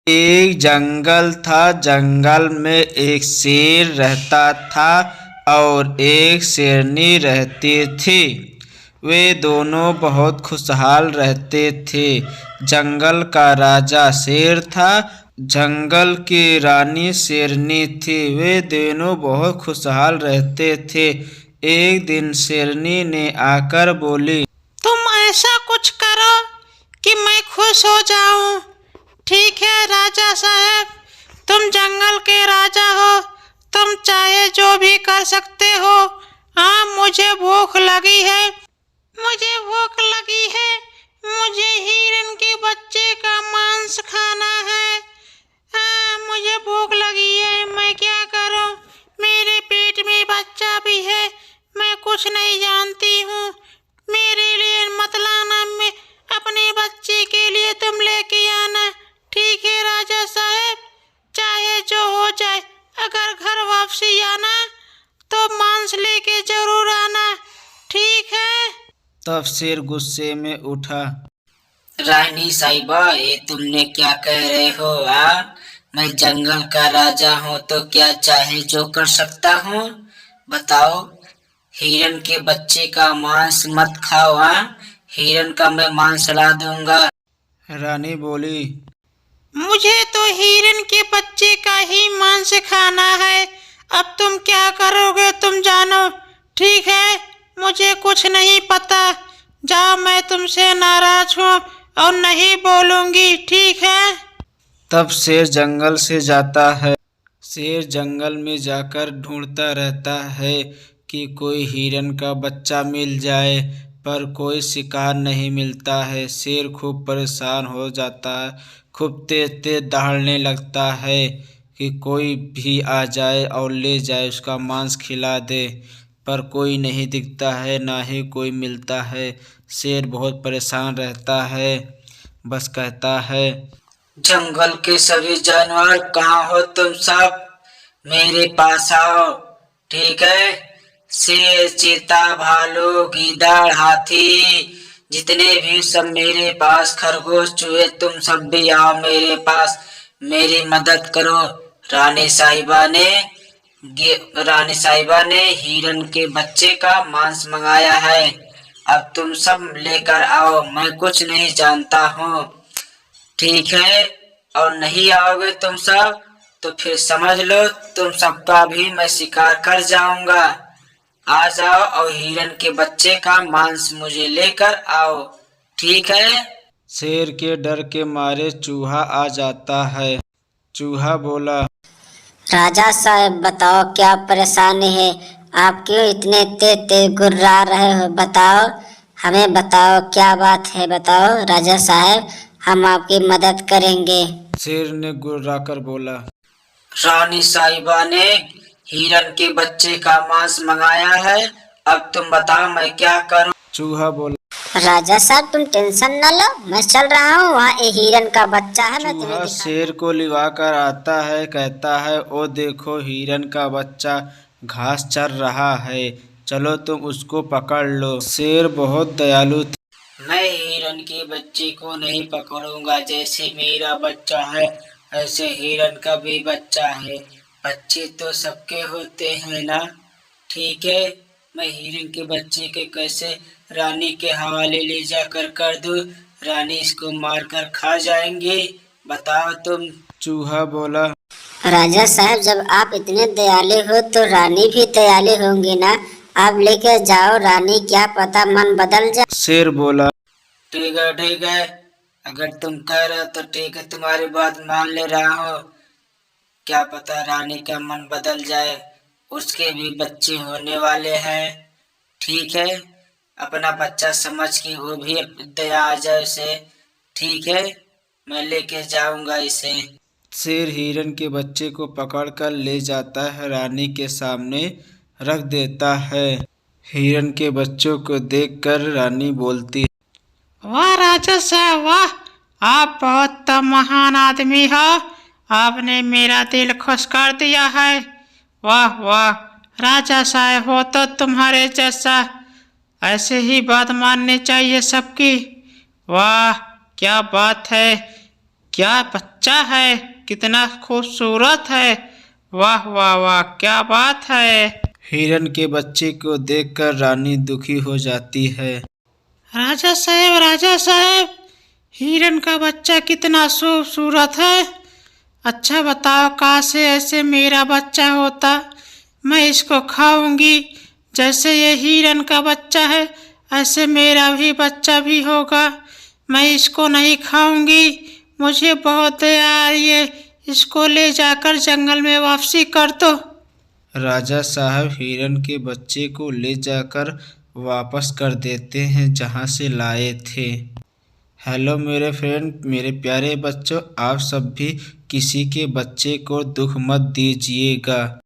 एक जंगल था। जंगल में एक शेर रहता था और एक शेरनी रहती थी। वे दोनों बहुत खुशहाल रहते थे। जंगल का राजा शेर था, जंगल की रानी शेरनी थी। वे दोनों बहुत खुशहाल रहते थे। एक दिन शेरनी ने आकर बोली, तुम ऐसा कुछ करो कि मैं खुश हो जाऊं। ठीक है राजा साहब, तुम जंगल के राजा हो, तुम चाहे जो भी कर सकते हो। हाँ, मुझे भूख लगी है, मुझे हिरन के बच्चे का मांस खाना है। हाँ, मुझे भूख लगी है, मैं क्या करूं? मेरे पेट में बच्चा भी है, मैं कुछ नहीं जानती हूँ। मेरे लिए मत लाना, मैं अपने बच्चे के लिए तुम लेके आना। ठीक है राजा साहब, चाहे जो हो जाए, अगर घर वापसी आना तो मांस लेके जरूर आना, ठीक है? तब शेर गुस्से में उठा। रानी साहिबा, ये तुमने क्या कह रहे हो? मैं जंगल का राजा हूँ तो क्या चाहे जो कर सकता हूँ? बताओ, हिरन के बच्चे का मांस मत खाओ। हिरन का मैं मांस ला दूंगा। रानी बोली, मुझे तो हिरन के बच्चे का ही मांस खाना है। अब तुम क्या करोगे तुम जानो, ठीक है? मुझे कुछ नहीं पता। जाओ, मैं तुमसे नाराज हूँ और नहीं बोलूंगी, ठीक है? तब शेर जंगल से जाता है। शेर जंगल में जाकर ढूंढता रहता है कि कोई हिरन का बच्चा मिल जाए, पर कोई शिकार नहीं मिलता है। शेर खूब परेशान हो जाता है, खूब तेज तेज दहाड़ने लगता है कि कोई भी आ जाए और ले जाए, उसका मांस खिला दे, पर कोई नहीं दिखता है, ना ही कोई मिलता है। शेर बहुत परेशान रहता है, बस कहता है, जंगल के सभी जानवर कहाँ हो तुम सब? मेरे पास आओ, ठीक है? शेर, चीता, भालू, गीदड़, हाथी, जितने भी सब मेरे पास, खरगोश, चूहे, तुम सब भी आओ मेरे पास, मेरी मदद करो। रानी साहिबा ने हिरन के बच्चे का मांस मंगाया है। अब तुम सब लेकर आओ, मैं कुछ नहीं जानता हूँ, ठीक है? और नहीं आओगे तुम सब तो फिर समझ लो तुम सबका भी मैं शिकार कर जाऊंगा। आ जाओ और हिरन के बच्चे का मांस मुझे लेकर आओ, ठीक है? शेर के डर के मारे चूहा आ जाता है। चूहा बोला, राजा साहब बताओ क्या परेशानी है? आप क्यों इतने तेज तेज गुर्रा रहे हो? बताओ, हमें बताओ क्या बात है, बताओ राजा साहब, हम आपकी मदद करेंगे। शेर ने गुर्राकर बोला, रानी साहिबा ने हिरन के बच्चे का मांस मंगाया है। अब तुम बताओ मैं क्या करूं? चूहा बोला। राजा साहब तुम टेंशन न लो, मैं चल रहा हूँ, वहाँ एक हिरन का बच्चा है, मैं तुम्हें चूहा शेर को लिवा कर आता है, कहता है, ओ देखो हिरन का बच्चा घास चर रहा है, चलो तुम उसको पकड़ लो। शेर बहुत दयालु था। मैं हिरन के बच्चे को नहीं पकड़ूंगा। जैसे मेरा बच्चा है ऐसे हिरन का भी बच्चा है। बच्चे तो सबके होते हैं ना, ठीक है? मैं हिरन के बच्चे के कैसे रानी के हवाले ले जाकर कर दूं? रानी इसको मारकर खा जाएंगी, बताओ तुम। चूहा बोला, राजा साहब जब आप इतने दयालु हो तो रानी भी दयालु होंगी ना, आप लेकर जाओ रानी, क्या पता मन बदल जाए। शेर बोला, ठीक है, ठीक है, अगर तुम कह रहे हो तो ठीक है, तुम्हारी बात मान ले रहा हूँ। क्या पता रानी का मन बदल जाए, उसके भी बच्चे होने वाले हैं, ठीक है? अपना बच्चा समझ के वो भी दया आ जाए उसे, ठीक है? मैं लेके जाऊंगा इसे। शेर हिरन के बच्चे को पकड़कर ले जाता है, रानी के सामने रख देता है। हिरन के बच्चों को देखकर रानी बोलती है, वाह राजा साहब वाह, आप बहुत महान आदमी हो, आपने मेरा दिल खुश कर दिया है। वाह वाह, राजा साहब हो तो तुम्हारे जैसा, ऐसे ही बात माननी चाहिए सबकी। वाह क्या बात है, क्या बच्चा है, कितना खूबसूरत है, वाह वाह वाह, क्या बात है। हिरन के बच्चे को देखकर रानी दुखी हो जाती है। राजा साहब, हिरन का बच्चा कितना खूबसूरत है। अच्छा बताओ, काश ऐसे मेरा बच्चा होता, मैं इसको खाऊंगी। जैसे ये हिरन का बच्चा है ऐसे मेरा भी बच्चा भी होगा। मैं इसको नहीं खाऊंगी, मुझे बहुत दया आ रही है, इसको ले जाकर जंगल में वापसी कर दो। राजा साहब हिरन के बच्चे को ले जाकर वापस कर देते हैं जहाँ से लाए थे। हेलो मेरे फ्रेंड, मेरे प्यारे बच्चों, आप सब भी किसी के बच्चे को दुख मत दीजिएगा।